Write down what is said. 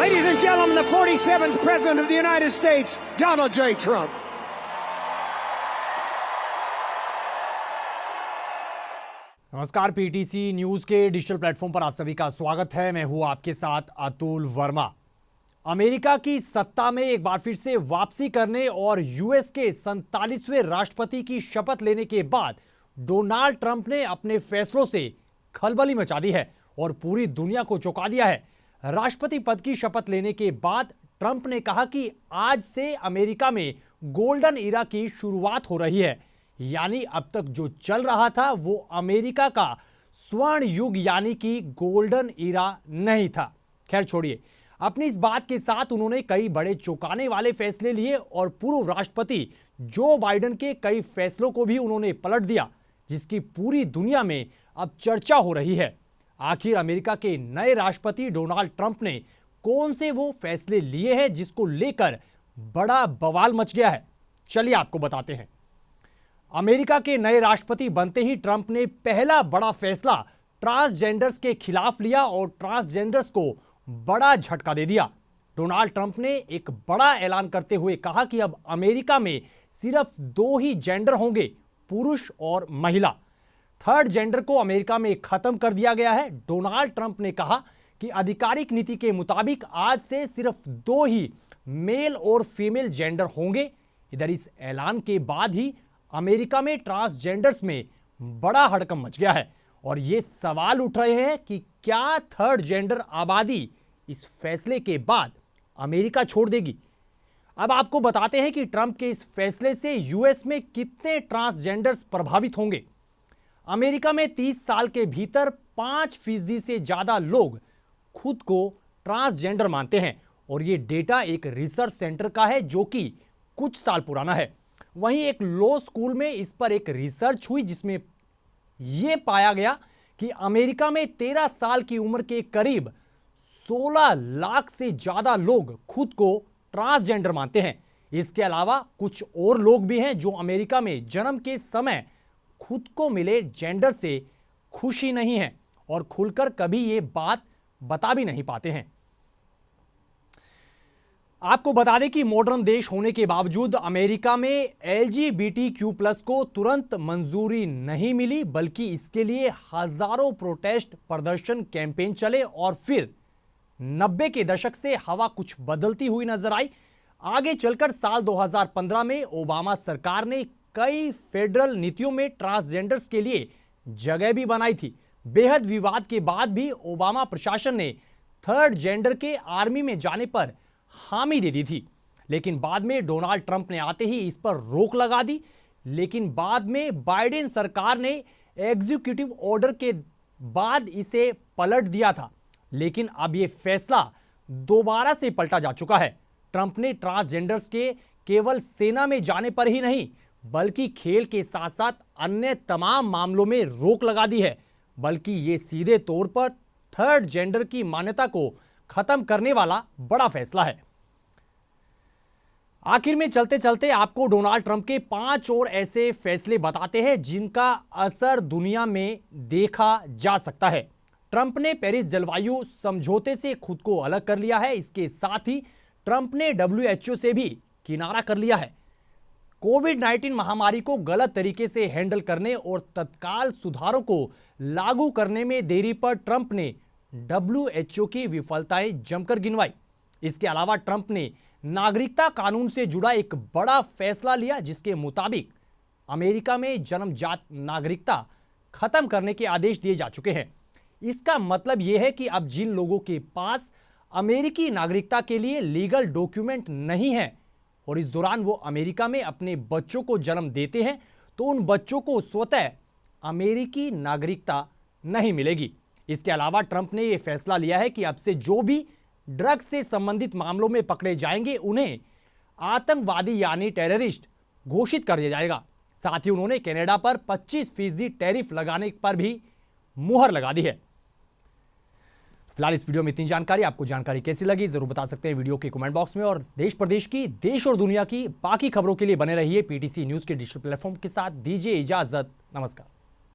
Ladies and gentlemen, the 47th President of the United States, Donald J. Trump. नमस्कार, PTC news के digital platform पर आप सभी का स्वागत है। मैं हूं आपके साथ अतुल वर्मा। अमेरिका की सत्ता में एक बार फिर से वापसी करने और यूएस के 47वें राष्ट्रपति की शपथ लेने के बाद डोनाल्ड ट्रंप ने अपने फैसलों से खलबली मचा दी है और पूरी दुनिया को चौंका दिया है। राष्ट्रपति पद की शपथ लेने के बाद ट्रंप ने कहा कि आज से अमेरिका में गोल्डन ईरा की शुरुआत हो रही है। यानी अब तक जो चल रहा था वो अमेरिका का स्वर्ण युग यानी कि गोल्डन ईरा नहीं था। खैर छोड़िए, अपनी इस बात के साथ उन्होंने कई बड़े चौंकाने वाले फैसले लिए और पूर्व राष्ट्रपति जो बाइडेन के कई फैसलों को भी उन्होंने पलट दिया, जिसकी पूरी दुनिया में अब चर्चा हो रही है। आखिर अमेरिका के नए राष्ट्रपति डोनाल्ड ट्रंप ने कौन से वो फैसले लिए हैं जिसको लेकर बड़ा बवाल मच गया है, चलिए आपको बताते हैं। अमेरिका के नए राष्ट्रपति बनते ही ट्रंप ने पहला बड़ा फैसला ट्रांसजेंडर्स के खिलाफ लिया और ट्रांसजेंडर्स को बड़ा झटका दे दिया। डोनाल्ड ट्रंप ने एक बड़ा ऐलान करते हुए कहा कि अब अमेरिका में सिर्फ 2 ही जेंडर होंगे, पुरुष और महिला। थर्ड जेंडर को अमेरिका में खत्म कर दिया गया है। डोनाल्ड ट्रंप ने कहा कि आधिकारिक नीति के मुताबिक आज से सिर्फ 2 ही मेल और फीमेल जेंडर होंगे। इधर इस ऐलान के बाद ही अमेरिका में ट्रांसजेंडर्स में बड़ा हड़कंप मच गया है और ये सवाल उठ रहे हैं कि क्या थर्ड जेंडर आबादी इस फैसले के बाद अमेरिका छोड़ देगी। अब आपको बताते हैं कि ट्रंप के इस फैसले से यूएस में कितने ट्रांसजेंडर्स प्रभावित होंगे। अमेरिका में 30 साल के भीतर 5% से ज्यादा लोग खुद को ट्रांसजेंडर मानते हैं और यह डेटा एक रिसर्च सेंटर का है जो कि कुछ साल पुराना है। वहीं एक लॉ स्कूल में इस पर एक रिसर्च हुई जिसमें यह पाया गया कि अमेरिका में 13 साल की उम्र के करीब 16 लाख से ज्यादा लोग खुद को ट्रांसजेंडर मानते हैं। इसके अलावा कुछ और लोग भी हैं जो अमेरिका में जन्म के समय खुद को मिले जेंडर से खुशी नहीं है और खुलकर कभी यह बात बता भी नहीं पाते हैं। आपको बता दें कि मॉडर्न देश होने के बावजूद अमेरिका में LGBTQ+ को तुरंत मंजूरी नहीं मिली, बल्कि इसके लिए हजारों प्रोटेस्ट प्रदर्शन कैंपेन चले और फिर 90 के दशक से हवा कुछ बदलती हुई नजर आई। आगे चलकर साल 2015 में ओबामा सरकार ने कई फेडरल नीतियों में ट्रांसजेंडर्स के लिए जगह भी बनाई थी। बेहद विवाद के बाद भी ओबामा प्रशासन ने थर्ड जेंडर के आर्मी में जाने पर हामी दे दी थी, लेकिन बाद में डोनाल्ड ट्रंप ने आते ही इस पर रोक लगा दी। लेकिन बाद में बाइडेन सरकार ने एग्जीक्यूटिव ऑर्डर के बाद इसे पलट दिया था, लेकिन अब यह फैसला दोबारा से पलटा जा चुका है। ट्रंप ने ट्रांसजेंडर्स के केवल सेना में जाने पर ही नहीं बल्कि खेल के साथ साथ अन्य तमाम मामलों में रोक लगा दी है, बल्कि यह सीधे तौर पर थर्ड जेंडर की मान्यता को खत्म करने वाला बड़ा फैसला है। आखिर में चलते चलते आपको डोनाल्ड ट्रंप के 5 और ऐसे फैसले बताते हैं जिनका असर दुनिया में देखा जा सकता है। ट्रंप ने पेरिस जलवायु समझौते से खुद को अलग कर लिया है। इसके साथ ही ट्रंप ने WHO से भी किनारा कर लिया है। कोविड-19 महामारी को गलत तरीके से हैंडल करने और तत्काल सुधारों को लागू करने में देरी पर ट्रंप ने WHO की विफलताएं जमकर गिनवाई। इसके अलावा ट्रंप ने नागरिकता कानून से जुड़ा एक बड़ा फैसला लिया जिसके मुताबिक अमेरिका में जन्मजात नागरिकता खत्म करने के आदेश दिए जा चुके हैं। इसका मतलब यह है कि अब जिन लोगों के पास अमेरिकी नागरिकता के लिए लीगल डॉक्यूमेंट नहीं है और इस दौरान वो अमेरिका में अपने बच्चों को जन्म देते हैं तो उन बच्चों को स्वतः अमेरिकी नागरिकता नहीं मिलेगी। इसके अलावा ट्रंप ने यह फैसला लिया है कि अब से जो भी ड्रग्स से संबंधित मामलों में पकड़े जाएंगे उन्हें आतंकवादी यानी टेररिस्ट घोषित कर दिया जाएगा। साथ ही उन्होंने कनाडा पर 25% टैरिफ लगाने पर भी मुहर लगा दी है। फिलहाल इस वीडियो में इतनी जानकारी। आपको जानकारी कैसी लगी जरूर बता सकते हैं वीडियो के कमेंट बॉक्स में, और देश प्रदेश की, देश और दुनिया की बाकी खबरों के लिए बने रहिए पीटीसी न्यूज के डिजिटल प्लेटफॉर्म के साथ। दीजिए इजाजत, नमस्कार।